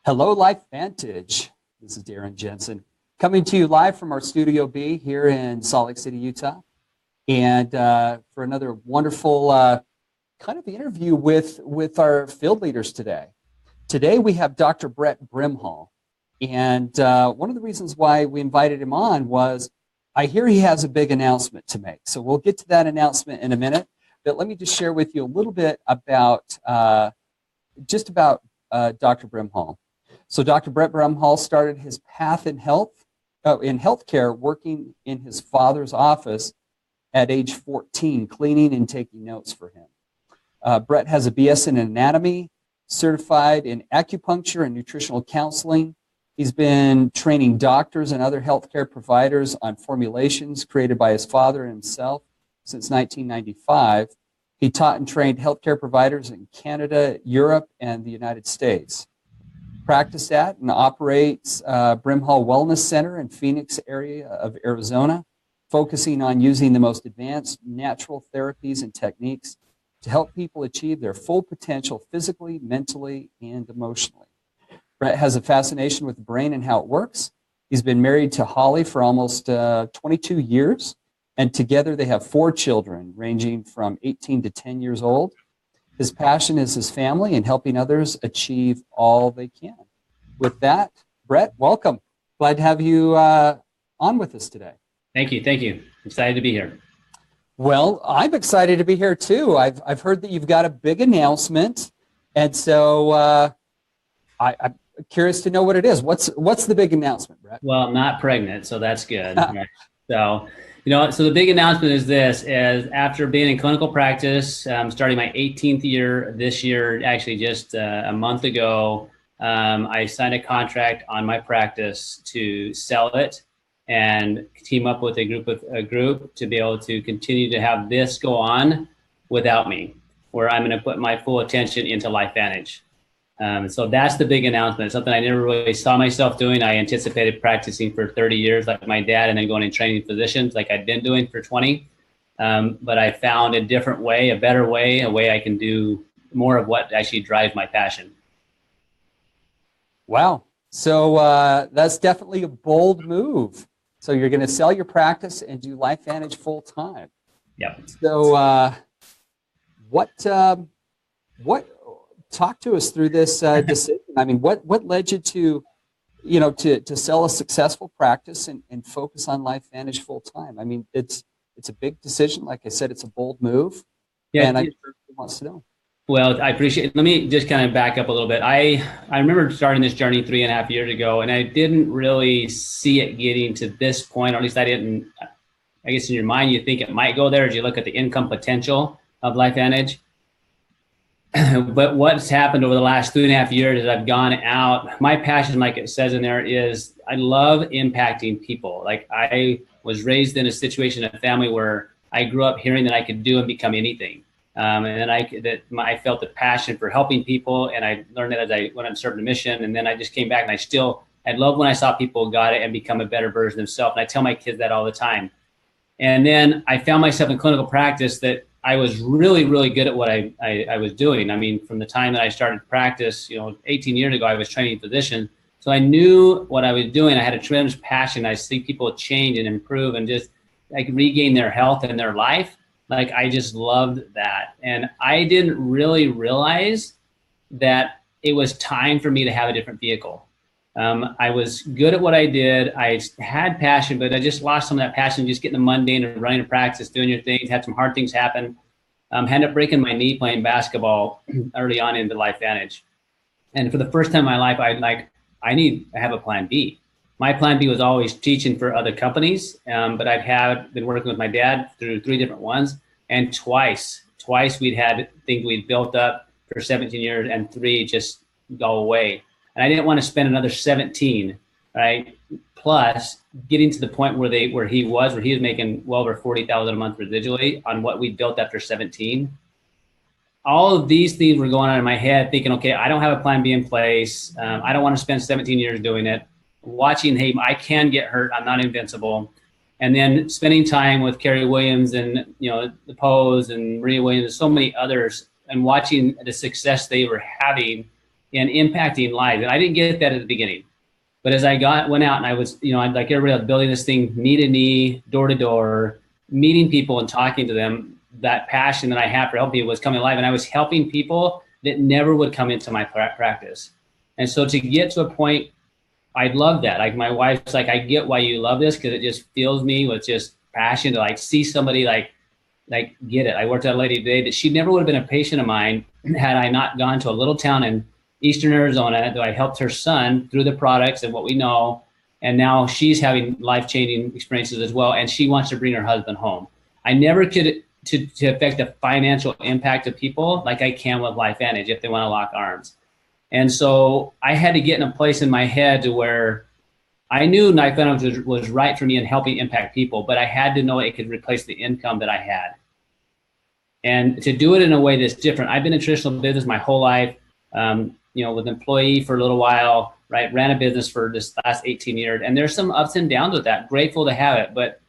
Hello, Life Vantage. This is Darren Jensen coming to you live from our Studio B here in Salt Lake City, Utah. And for another wonderful kind of interview with our field leaders today. Today we have Dr. Brett Brimhall. And one of the reasons why we invited him on was I hear he has a big announcement to make. So we'll get to that announcement in a minute. But let me just share with you a little bit about Dr. Brimhall. So Dr. Brett Brimhall started his path in healthcare working in his father's office at age 14, cleaning and taking notes for him. Brett has a BS in anatomy, certified in acupuncture and nutritional counseling. He's been training doctors and other healthcare providers on formulations created by his father and himself since 1995. He taught and trained healthcare providers in Canada, Europe, and the United States. Practiced at and operates Brimhall Wellness Center in Phoenix area of Arizona, focusing on using the most advanced natural therapies and techniques to help people achieve their full potential physically, mentally, and emotionally. Brett has a fascination with the brain and how it works. He's been married to Holly for almost 22 years, and together they have 4 children ranging from 18 to 10 years old. His passion is his family and helping others achieve all they can. With that, Brett, welcome. Glad to have you on with us today. Thank you. Excited to be here. Well, I'm excited to be here too. I've heard that you've got a big announcement, and so I'm curious to know what it is. What's the big announcement, Brett? Well, I'm not pregnant, so that's good. Right. So the big announcement is after being in clinical practice, starting my 18th year this year, actually just a month ago, I signed a contract on my practice to sell it and team up with a group to be able to continue to have this go on without me, where I'm going to put my full attention into LifeVantage. So that's the big announcement. Something I never really saw myself doing. I anticipated practicing for 30 years like my dad and then going and training physicians like I'd been doing for 20. But I found a different way, a better way, a way I can do more of what actually drives my passion. Wow. So that's definitely a bold move. So you're going to sell your practice and do LifeVantage full time. Yep. So what talk to us through this decision? I mean, what led you to sell a successful practice and focus on LifeVantage full time? I mean, it's a big decision. Like I said, it's a bold move. Yeah, and I'm sure everyone wants to know. Well, I appreciate it. Let me just kind of back up a little bit. I remember starting this journey 3.5 years ago, and I didn't really see it getting to this point, or at least I didn't. I guess in your mind, you think it might go there as you look at the income potential of LifeVantage. But what's happened over the last 3.5 years is I've gone out. My passion, like it says in there, is I love impacting people. Like I was raised in a situation, a family where I grew up hearing that I could do and become anything. And I felt the passion for helping people, and I learned that as I went on serving a mission. And then I just came back, and I love when I saw people got it and become a better version of themselves. And I tell my kids that all the time. And then I found myself in clinical practice that I was really, really good at what I was doing. I mean, from the time that I started practice, 18 years ago, I was training physicians. So I knew what I was doing. I had a tremendous passion. I see people change and improve and just like regain their health and their life. Like I just loved that. And I didn't really realize that it was time for me to have a different vehicle. I was good at what I did. I had passion, but I just lost some of that passion, just getting the mundane and running a practice, doing your things, had some hard things happen. Ended up breaking my knee playing basketball early on into LifeVantage. And for the first time in my life, I have a plan B. My plan B was always teaching for other companies, but I'd been working with my dad through 3 different ones, and twice we'd had things we'd built up for 17 years, and 3 just go away. And I didn't want to spend another 17, right? Plus getting to the point where he was making well over $40,000 a month residually on what we built after 17. All of these things were going on in my head, thinking, okay, I don't have a plan B in place. I don't want to spend 17 years doing it. Watching, hey, I can get hurt. I'm not invincible. And then spending time with Carrie Williams and, the Pose and Maria Williams and so many others and watching the success they were having and impacting lives. And I didn't get that at the beginning. But as I went out and I was, like everybody else, building this thing knee to knee, door to door, meeting people and talking to them, that passion that I had for helping people was coming alive. And I was helping people that never would come into my practice. And so to get to a point, I love that. Like my wife's like, I get why you love this, because it just fills me with just passion to like see somebody like get it. I worked with a lady today that she never would have been a patient of mine had I not gone to a little town in Eastern Arizona that I helped her son through the products and what we know. And now she's having life-changing experiences as well. And she wants to bring her husband home. I never could to affect the financial impact of people like I can with LifeVantage if they want to lock arms. And so I had to get in a place in my head to where I knew LifeVantage was right for me in helping impact people, but I had to know it could replace the income that I had. And to do it in a way that's different. I've been in traditional business my whole life, with employee for a little while, right? Ran a business for this last 18 years. And there's some ups and downs with that. Grateful to have it. But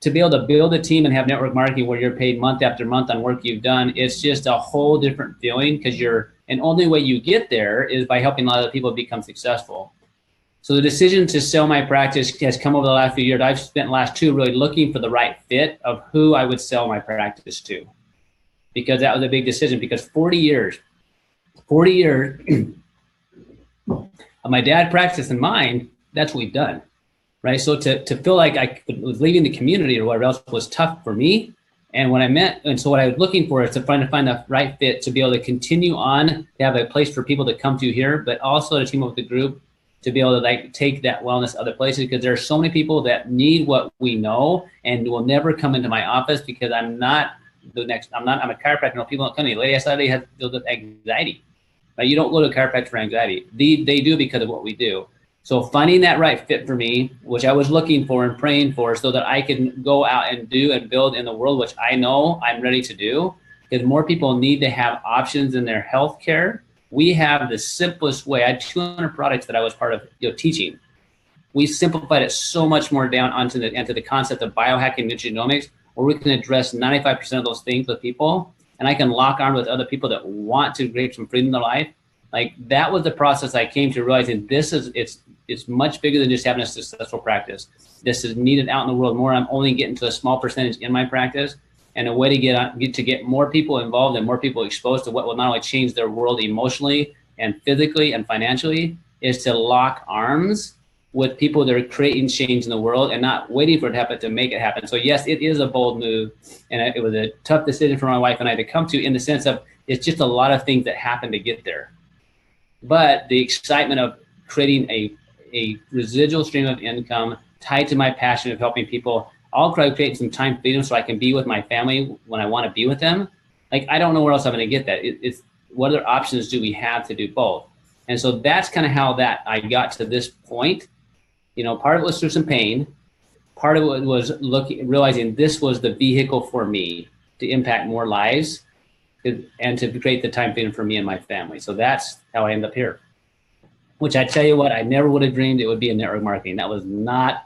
to be able to build a team and have network marketing where you're paid month after month on work you've done, it's just a whole different feeling, because and only way you get there is by helping a lot of people become successful. So the decision to sell my practice has come over the last few years. I've spent the last 2 really looking for the right fit of who I would sell my practice to, because that was a big decision. Because 40 years of my dad practice and mine, that's what we've done, right? So to feel like I was leaving the community or whatever else was tough for me. And what I was looking for is to find the right fit to be able to continue on, to have a place for people to come to here, but also to team up with the group to be able to take that wellness other places, because there are so many people that need what we know and will never come into my office because I'm a chiropractor. No, people don't come to me. Lady yesterday has dealt with anxiety. Right? You don't go to a chiropractor for anxiety. They do because of what we do. So finding that right fit for me, which I was looking for and praying for, so that I can go out and do and build in the world, which I know I'm ready to do, because more people need to have options in their healthcare. We have the simplest way. I had 200 products that I was part of teaching. We simplified it so much more down onto the concept of biohacking nutrigenomics, where we can address 95% of those things with people, and I can lock arms with other people that want to create some freedom in their life. Like that was the process I came to realizing it's much bigger than just having a successful practice. This is needed out in the world more. I'm only getting to a small percentage in my practice, and a way to get more people involved and more people exposed to what will not only change their world emotionally and physically and financially is to lock arms with people that are creating change in the world and not waiting for it to happen to make it happen. So yes, it is a bold move, and it was a tough decision for my wife and I to come to, in the sense of it's just a lot of things that happen to get there. But the excitement of creating a residual stream of income tied to my passion of helping people, I'll create some time freedom so I can be with my family when I want to be with them. Like, I don't know where else I'm going to get that. It's what other options do we have to do both? And so that's kind of how I got to this point. Part of it was through some pain. Part of it was realizing this was the vehicle for me to impact more lives and to create the time freedom for me and my family. So that's how I ended up here, which I tell you what, I never would have dreamed it would be in network marketing. That was not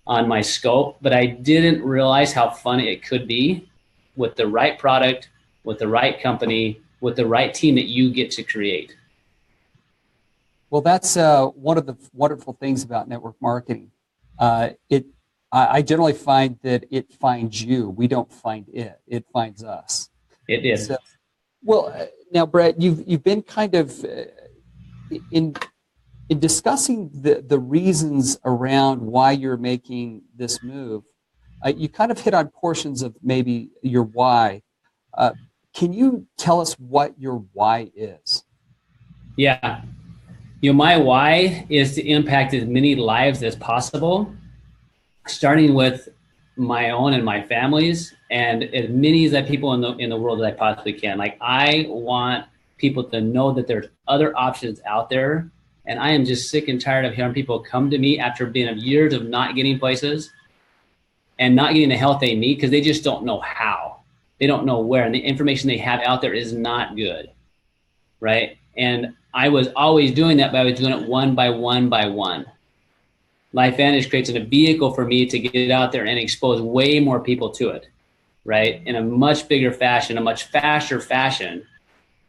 on my scope, but I didn't realize how fun it could be with the right product, with the right company, with the right team that you get to create. Well, that's one of the wonderful things about network marketing. I generally find that it finds you. We don't find it. It finds us. It is. So, now, Brett, you've been kind of in discussing the reasons around why you're making this move. You kind of hit on portions of maybe your why. Can you tell us what your why is? Yeah. My why is to impact as many lives as possible, starting with my own and my family's, and as many as people in the world as I possibly can. Like, I want people to know that there's other options out there, and I am just sick and tired of hearing people come to me after being years of not getting places and not getting the help they need because they just don't know how. They don't know where, and the information they have out there is not good, right? And I was always doing that, but I was doing it one by one by one. LifeVantage creates a vehicle for me to get out there and expose way more people to it. right? In a much bigger fashion, a much faster fashion,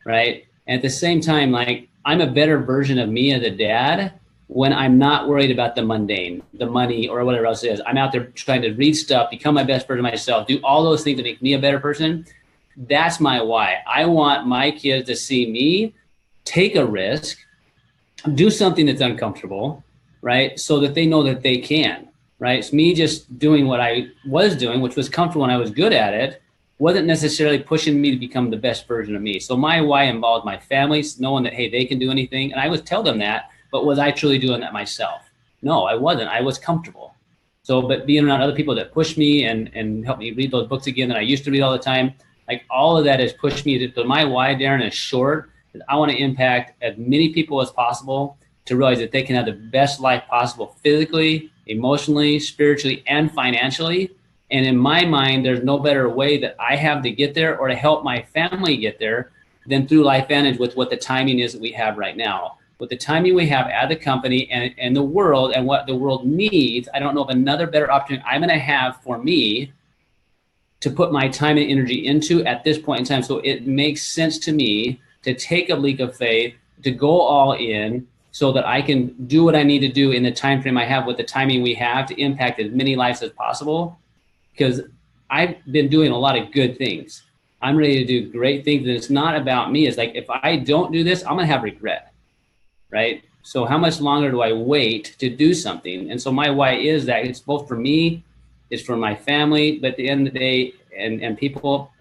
right? And at the same time, like, I'm a better version of me as a dad when I'm not worried about the mundane, the money, or whatever else it is. I'm out there trying to read stuff, become my best version of myself, do all those things to make me a better person. That's my why. I want my kids to see me take a risk, do something that's uncomfortable, right? So that they know that they can, right? It's me just doing what I was doing, which was comfortable and I was good at it, wasn't necessarily pushing me to become the best version of me. So my why involved my family, knowing that, hey, they can do anything. And I would tell them that, but was I truly doing that myself? No, I wasn't. I was comfortable. So, but being around other people that push me and help me read those books again that I used to read all the time, like all of that has pushed me to my why, Darren, is short. I want to impact as many people as possible to realize that they can have the best life possible physically, emotionally, spiritually, and financially. And in my mind, there's no better way that I have to get there or to help my family get there than through LifeVantage with what the timing is that we have right now. With the timing we have at the company and the world and what the world needs, I don't know of another better opportunity I'm going to have for me to put my time and energy into at this point in time. So it makes sense to me to take a leap of faith, to go all in so that I can do what I need to do in the time frame I have with the timing we have to impact as many lives as possible. Because I've been doing a lot of good things. I'm ready to do great things. And it's not about me. It's like, if I don't do this, I'm going to have regret, right? So how much longer do I wait to do something? And so my why is that it's both for me, it's for my family, but at the end of the day, and people,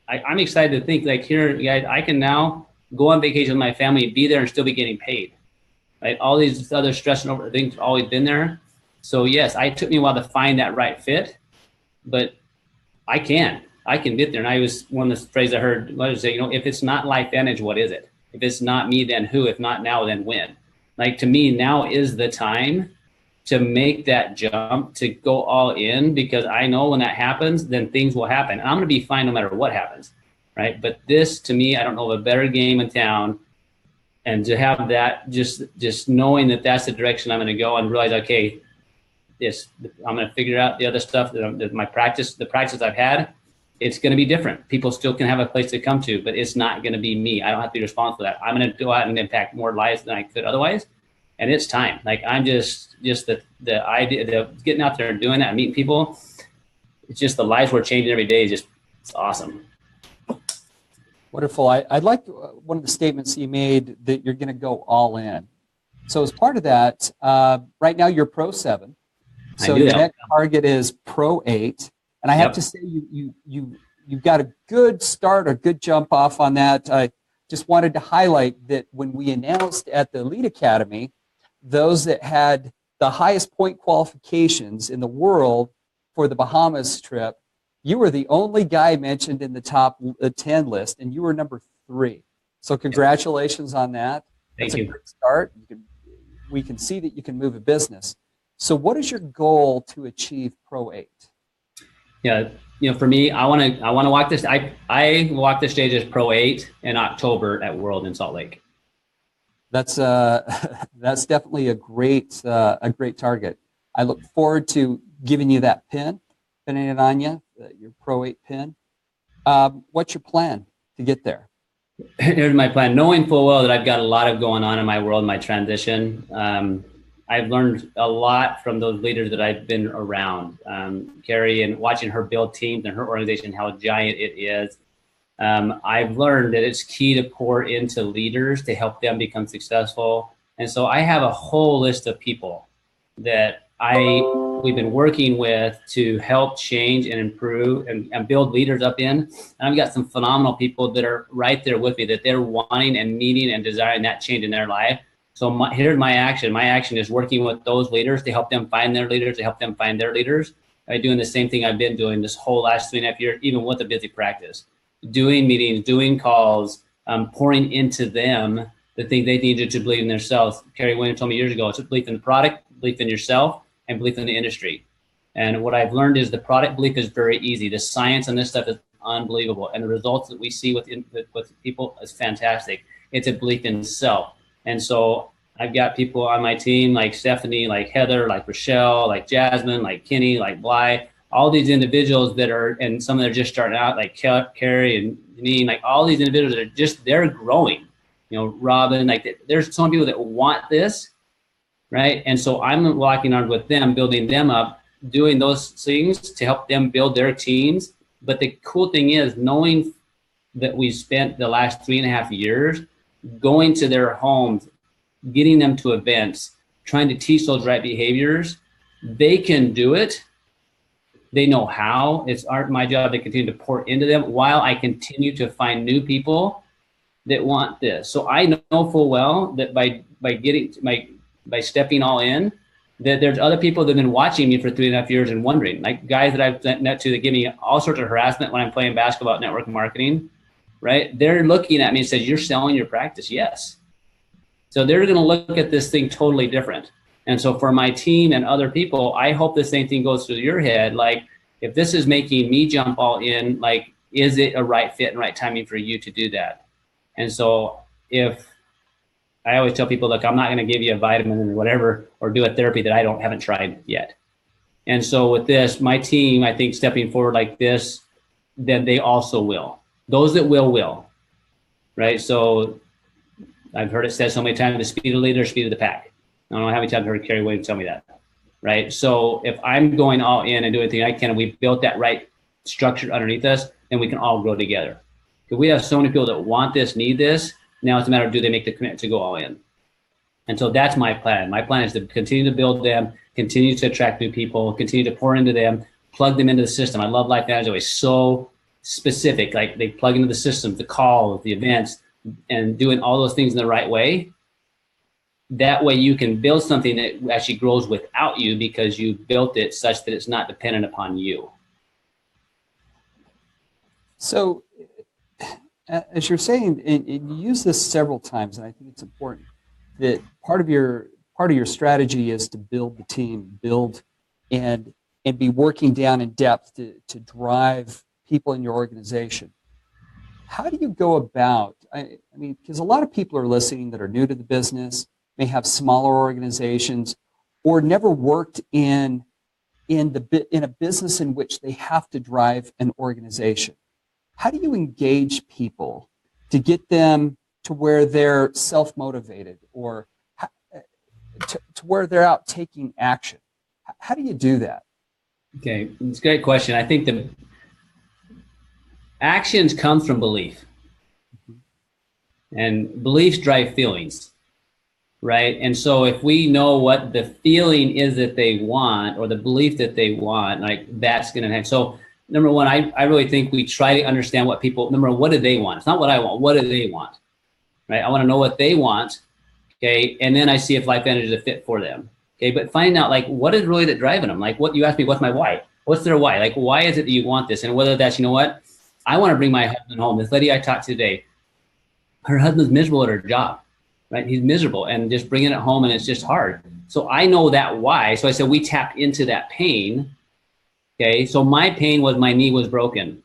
I'm excited to think, like, here, guys, I can now go on vacation with my family, be there and still be getting paid, right? All these other stress and over things have always been there. So yes, it took me a while to find that right fit, but I can get there. And I was, one of the phrases I heard was say, if it's not LifeVantage, what is it? If it's not me, then who? If not now, then when? Like, to me, now is the time to make that jump, to go all in, because I know when that happens, then things will happen. And I'm going to be fine no matter what happens, right? But this, to me, I don't know of a better game in town. And to have that, just knowing that that's the direction I'm going to go, and realize, okay, I'm going to figure out the other stuff that the practice I've had, it's going to be different. People still can have a place to come to, but it's not going to be me. I don't have to be responsible for that. I'm going to go out and impact more lives than I could otherwise. And it's time. Like, I'm just the idea of getting out there and doing that and meeting people. It's just the lives we're changing every day. It's awesome. Wonderful. I like one of the statements you made, that you're going to go all in. So as part of that, right now you're Pro 7. So your next target is Pro 8. And I have to say, you've got a good start, a good jump off on that. I just wanted to highlight that when we announced at the Elite Academy, those that had the highest point qualifications in the world for the Bahamas trip, you were the only guy mentioned in the top 10 list, and you were number 3. So congratulations on that. That's a great start. We can see that you can move a business. So what is your goal to achieve Pro 8? Yeah, for me, I want to walk this. I walked the stage as Pro 8 in October at World in Salt Lake. That's definitely a great target. I look forward to giving you that pin, pinning it on you, your Pro 8 pin. What's your plan to get there? Here's my plan. Knowing full well that I've got a lot of going on in my world, my transition. I've learned a lot from those leaders that I've been around. Carrie, and watching her build teams and her organization, how giant it is. I've learned that it's key to pour into leaders to help them become successful. And so I have a whole list of people that we've been working with to help change and improve and build leaders up in. And I've got some phenomenal people that are right there with me, that they're wanting and needing and desiring that change in their life. So here's my action. My action is working with those leaders to help them find their leaders, to help them find their leaders. I'm doing the same thing I've been doing this whole last 3.5 years, even with a busy practice. Doing meetings, doing calls, pouring into them the things they needed to believe in themselves. Carrie Williams told me years ago, it's a belief in the product, belief in yourself, and belief in the industry. And what I've learned is the product belief is very easy. The science on this stuff is unbelievable. And the results that we see with people is fantastic. It's a belief in self. And so I've got people on my team like Stephanie, like Heather, like Rochelle, like Jasmine, like Kenny, like Bly, all these individuals that are, and some that are just starting out, like Carrie and Janine, like all these individuals that are just, they're growing, Robin, like there's some people that want this, right? And so I'm walking on with them, building them up, doing those things to help them build their teams. But the cool thing is knowing that we spent the last 3.5 years going to their homes, getting them to events, trying to teach those right behaviors. They can do it. They know how. It's my job to continue to pour into them while I continue to find new people that want this. So I know full well that by stepping all in, that there's other people that have been watching me for 3.5 years and wondering, like guys that I've met to that give me all sorts of harassment when I'm playing basketball at network marketing, right? They're looking at me and says, "You're selling your practice." Yes. So they're going to look at this thing totally different. And so for my team and other people, I hope the same thing goes through your head. Like, if this is making me jump all in, like, is it a right fit and right timing for you to do that? And so if I always tell people, look, I'm not going to give you a vitamin or whatever, or do a therapy that I haven't tried yet. And so with this, my team, I think stepping forward like this, then they also will. Those that will, right? So I've heard it said so many times, the speed of the leader, speed of the pack. I don't know how many times I've heard Carrie Williams tell me that, right? So if I'm going all in and doing everything I can, and we built that right structure underneath us, then we can all grow together. Because we have so many people that want this, need this. Now it's a matter of, do they make the commitment to go all in? And so that's my plan. My plan is to continue to build them, continue to attract new people, continue to pour into them, plug them into the system. I love Life Management. It's so specific. Like, they plug into the system, the calls, the events, and doing all those things in the right way. That way you can build something that actually grows without you, because you built it such that it's not dependent upon you. So as you're saying, and you use this several times, and I think it's important, that part of your strategy is to build the team, build and be working down in depth to drive people in your organization. How do you go about, I mean, because a lot of people are listening that are new to the business, may have smaller organizations, or never worked in a business in which they have to drive an organization. How do you engage people to get them to where they're self-motivated, or to where they're out taking action? How do you do that? Okay, it's a great question. I think the actions come from belief. And beliefs drive feelings, right? And so if we know what the feeling is that they want, or the belief that they want, like, that's going to happen. So number one, I really think we try to understand what people, number one, what do they want? It's not what I want. What do they want, right? I want to know what they want, okay? And then I see if Life Management is a fit for them, okay? But finding out, like, what is really that driving them? Like, what you asked me, what's my why? What's their why? Like, why is it that you want this? And whether that's, you know what, I want to bring my husband home. This lady I talked to today, her husband's miserable at her job, right? He's miserable, and just bringing it home, and it's just hard. So I know that why. So I said, we tapped into that pain. Okay. So my pain was my knee was broken.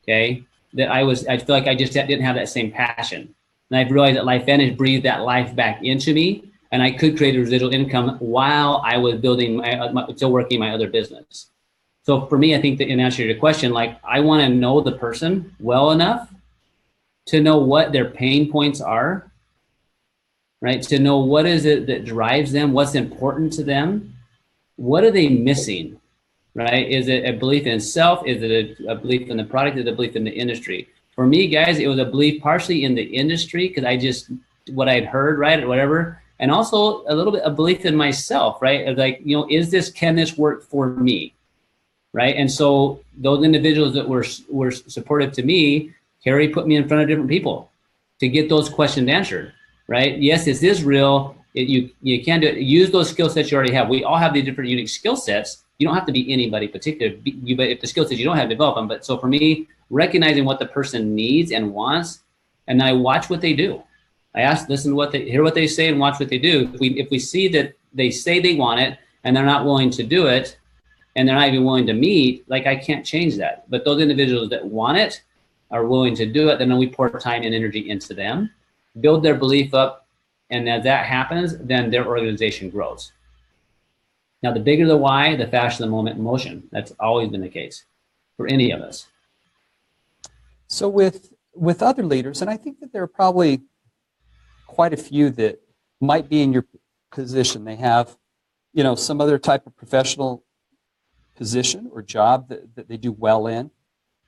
Okay. I feel like I just didn't have that same passion. And I've realized that Life Management breathed that life back into me, and I could create a residual income while I was building still working my other business. So for me, I think that in answer to your question, like, I want to know the person well enough to know what their pain points are, right? To know what is it that drives them, what's important to them, what are they missing, right? Is it a belief in self? Is it a belief in the product? Is it a belief in the industry? For me, guys, it was a belief partially in the industry, because what I'd heard, right, or whatever, and also a little bit of belief in myself, right? Of like, can this work for me, right? And so those individuals that were supportive to me, Carrie put me in front of different people to get those questions answered, right? Yes, this is real. You can do it. Use those skill sets you already have. We all have these different unique skill sets. You don't have to be anybody particular. But if the skill sets you don't have, develop them. But so for me, recognizing what the person needs and wants, and then I watch what they do. I ask, listen to hear what they say, and watch what they do. If we see that they say they want it and they're not willing to do it, and they're not even willing to meet, like, I can't change that. But those individuals that want it, are willing to do it, then we pour time and energy into them, build their belief up, and as that happens, then their organization grows. Now, the bigger the why, the faster the moment in motion. That's always been the case for any of us. So with other leaders, and I think that there are probably quite a few that might be in your position. They have, some other type of professional position or job that they do well in,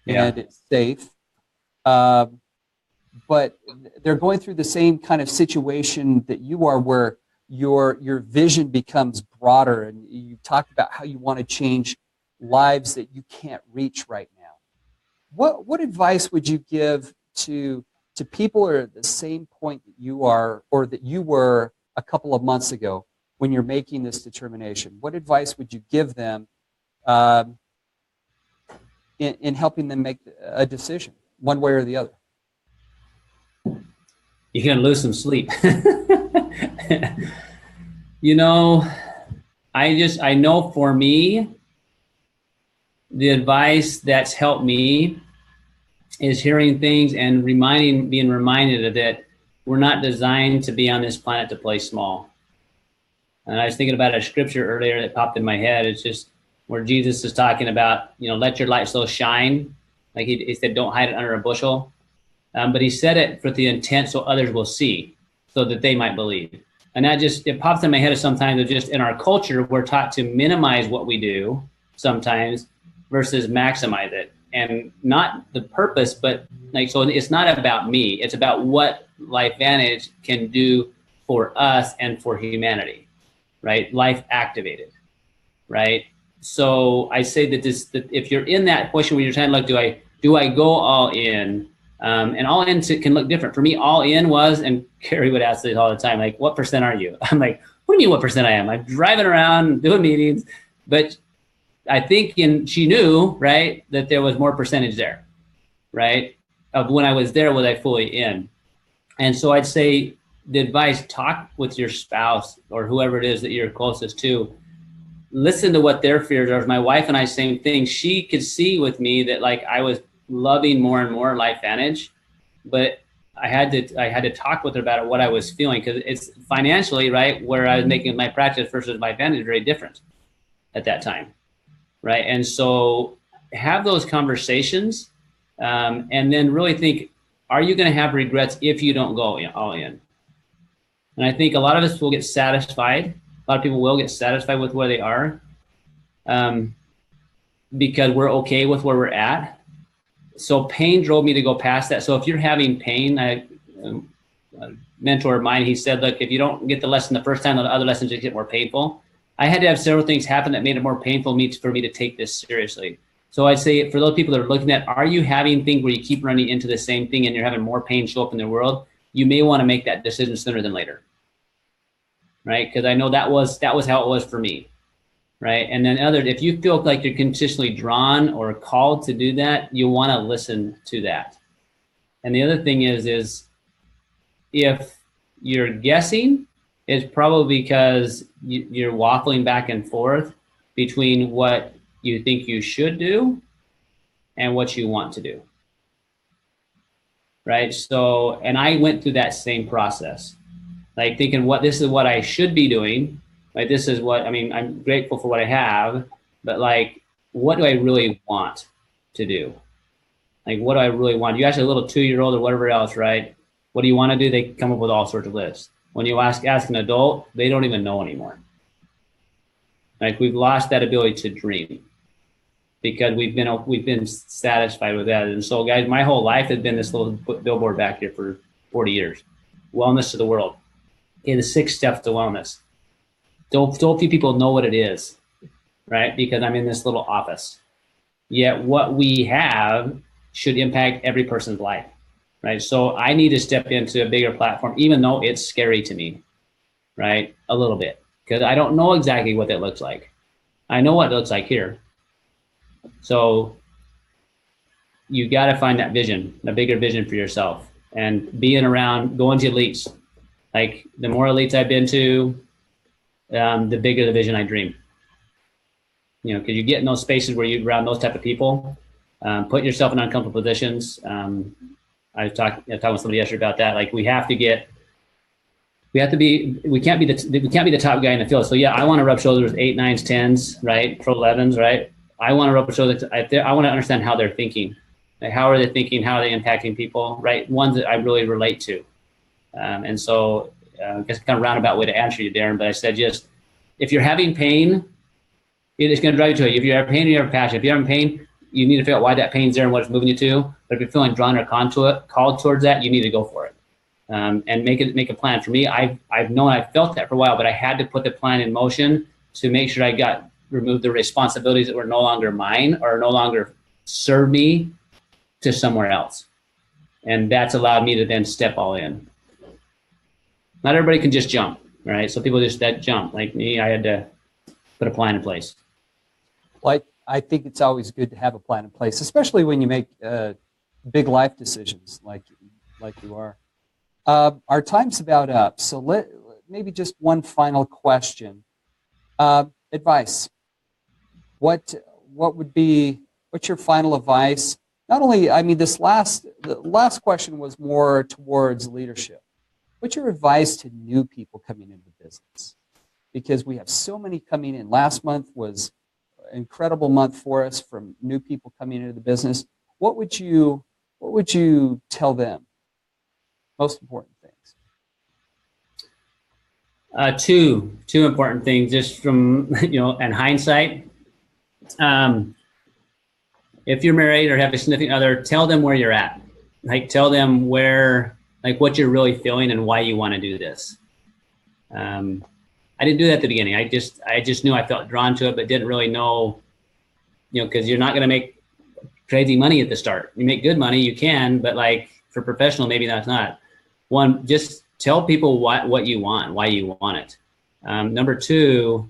and it's safe. But they're going through the same kind of situation that you are, where your vision becomes broader, and you talked about how you want to change lives that you can't reach right now. What advice would you give to people who are at the same point that you are, or that you were a couple of months ago when you're making this determination? What advice would you give them in helping them make a decision, one way or the other? You're going to lose some sleep. I know for me, the advice that's helped me is hearing things and being reminded that we're not designed to be on this planet to play small. And I was thinking about a scripture earlier that popped in my head. It's just where Jesus is talking about, let your light so shine. Like he said, don't hide it under a bushel. But he said it for the intent so others will see, so that they might believe. And it pops in my head sometimes of just in our culture, we're taught to minimize what we do sometimes versus maximize it. And not the purpose, but so it's not about me. It's about what LifeVantage can do for us and for humanity, right? Life activated, right? So I say that if you're in that question where you're trying to look, do I go all in? And all in can look different. For me, all in was, and Carrie would ask this all the time, like, what % are you? I'm like, what do you mean what % I am? I'm driving around doing meetings, but I think she knew, right, that there was more percentage there, right? Of when I was there, was I fully in? And so I'd say the advice, talk with your spouse or whoever it is that you're closest to. Listen to what their fears are. My wife and I, same thing. She could see with me that I was loving more and more LifeVantage, but I had to talk with her about what I was feeling, because it's financially, right, where I was making my practice versus LifeVantage very different at that time, right? And so have those conversations, and then really think, are you going to have regrets if you don't go all in? And I think a lot of us will get satisfied. A lot of people will get satisfied with where they are, because we're okay with where we're at. So pain drove me to go past that. So if you're having pain, a mentor of mine, he said, look, if you don't get the lesson the first time, the other lessons just get more painful. I had to have several things happen that made it more painful for me to take this seriously. So I'd say for those people that are looking at, are you having things where you keep running into the same thing and you're having more pain show up in the world? You may want to make that decision sooner than later, right? Because I know that was how it was for me. Right. And then if you feel like you're consistently drawn or called to do that, you want to listen to that. And the other thing is if you're guessing, it's probably because you're waffling back and forth between what you think you should do and what you want to do. Right. So, and I went through that same process, like thinking this is what I should be doing. Like, this is I'm grateful for what I have, but what do I really want to do? Like, what do I really want? You ask a little 2-year-old or whatever else, right? What do you want to do? They come up with all sorts of lists. When you ask an adult, they don't even know anymore. Like, we've lost that ability to dream because we've been satisfied with that. And so, guys, my whole life has been this little billboard back here for 40 years. Wellness to the world. Okay, the 6 steps to wellness. So few people know what it is, right? Because I'm in this little office. Yet what we have should impact every person's life, right? So I need to step into a bigger platform, even though it's scary to me, right? A little bit, because I don't know exactly what that looks like. I know what it looks like here. So you got to find that vision, a bigger vision for yourself, and going to elites. Like, the more elites I've been to, the bigger the vision I dream. Because you get in those spaces where you're around those type of people, put yourself in uncomfortable positions. I was talking with somebody yesterday about that. Like, we have to get we can't be the top guy in the field. So yeah, I want to rub shoulders with 8, 9s, 10s, right? Pro 11s, right? I want to rub shoulders. I want to understand how they're thinking. Like, how are they thinking? How are they impacting people, right? Ones that I really relate to. And so I guess kind of roundabout way to answer you, Darren, but I said, just, if you're having pain, it's going to drive you to it. If you have pain, you have passion. If you're having pain, you need to figure out why that pain's there and what it's moving you to. But if you're feeling drawn or called towards that, you need to go for it. And make a plan. For me, I've known, I felt that for a while, but I had to put the plan in motion to make sure I removed the responsibilities that were no longer mine or no longer serve me to somewhere else. And that's allowed me to then step all in. Not everybody can just jump, right? So people just that jump. Like me, I had to put a plan in place. Well, I think it's always good to have a plan in place, especially when you make big life decisions like you are. Our time's about up, so maybe just one final question. Advice. What's your final advice? Not only, I mean, the last question was more towards leadership. What's your advice to new people coming into business? Because we have so many coming in. Last month was an incredible month for us from new people coming into the business. What would you tell them? Most important things. Two important things, just from in hindsight. If you're married or have a significant other, tell them where you're at. Like, tell them what you're really feeling and why you want to do this. I didn't do that at the beginning. I just knew I felt drawn to it, but didn't really know, because you're not going to make crazy money at the start. You make good money, you can, but like for professional, maybe that's not. One, just tell people what you want, why you want it. Number two,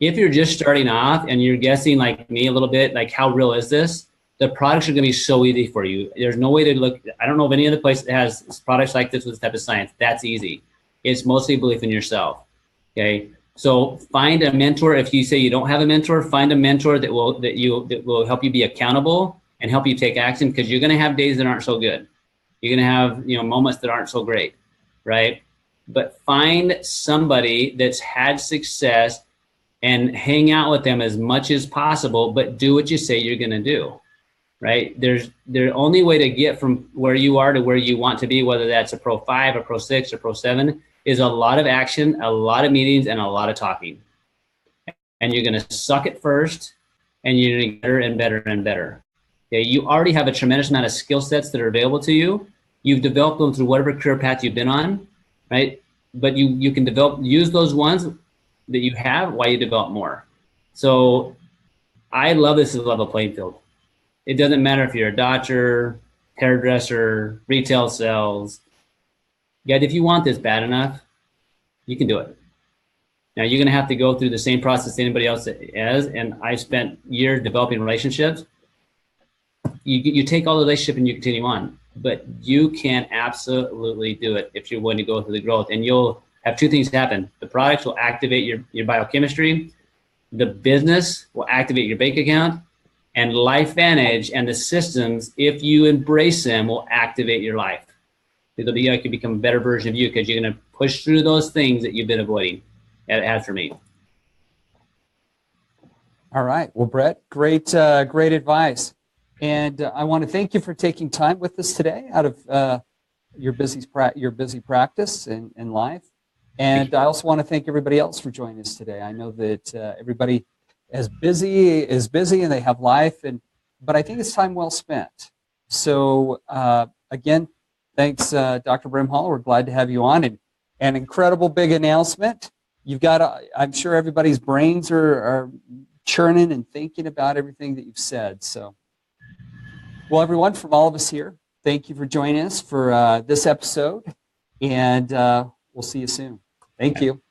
if you're just starting off and you're guessing like me a little bit, like how real is this? The products are going to be so easy for you. There's no way to look. I don't know of any other place that has products like this with this type of science. That's easy. It's mostly belief in yourself. Okay. So find a mentor. If you say you don't have a mentor, find a mentor that will help you be accountable and help you take action, because you're going to have days that aren't so good. You're going to have, moments that aren't so great. Right. But find somebody that's had success and hang out with them as much as possible, but do what you say you're going to do. Right? The only way to get from where you are to where you want to be, whether that's a Pro 5, a Pro 6, or Pro 7, is a lot of action, a lot of meetings, and a lot of talking. And you're going to suck at first, and you're going to get better and better and better. Okay? You already have a tremendous amount of skill sets that are available to you. You've developed them through whatever career path you've been on, right? But you can use those ones that you have while you develop more. So I love this as a level playing field. It doesn't matter if you're a doctor, hairdresser, retail sales. Yet if you want this bad enough, you can do it. Now you're going to have to go through the same process anybody else has, and I spent years developing relationships. You take all the relationship and you continue on, but you can absolutely do it if you're willing to go through the growth. And you'll have two things happen. The products will activate your biochemistry. The business will activate your bank account. And LifeVantage and the systems, if you embrace them, will activate your life. It'll be like you become a better version of you, because you're going to push through those things that you've been avoiding. It has for me. All right. Well, Brett, great advice. And I want to thank you for taking time with us today out of your busy practice and life. And I also want to thank everybody else for joining us today. I know that everybody is busy and they have life, but I think it's time well spent. So again, thanks, Dr. Brimhall. We're glad to have you on. And an incredible big announcement. You've got, I'm sure everybody's brains are churning and thinking about everything that you've said. So, well, everyone, from all of us here, thank you for joining us for this episode, and we'll see you soon. Thank you.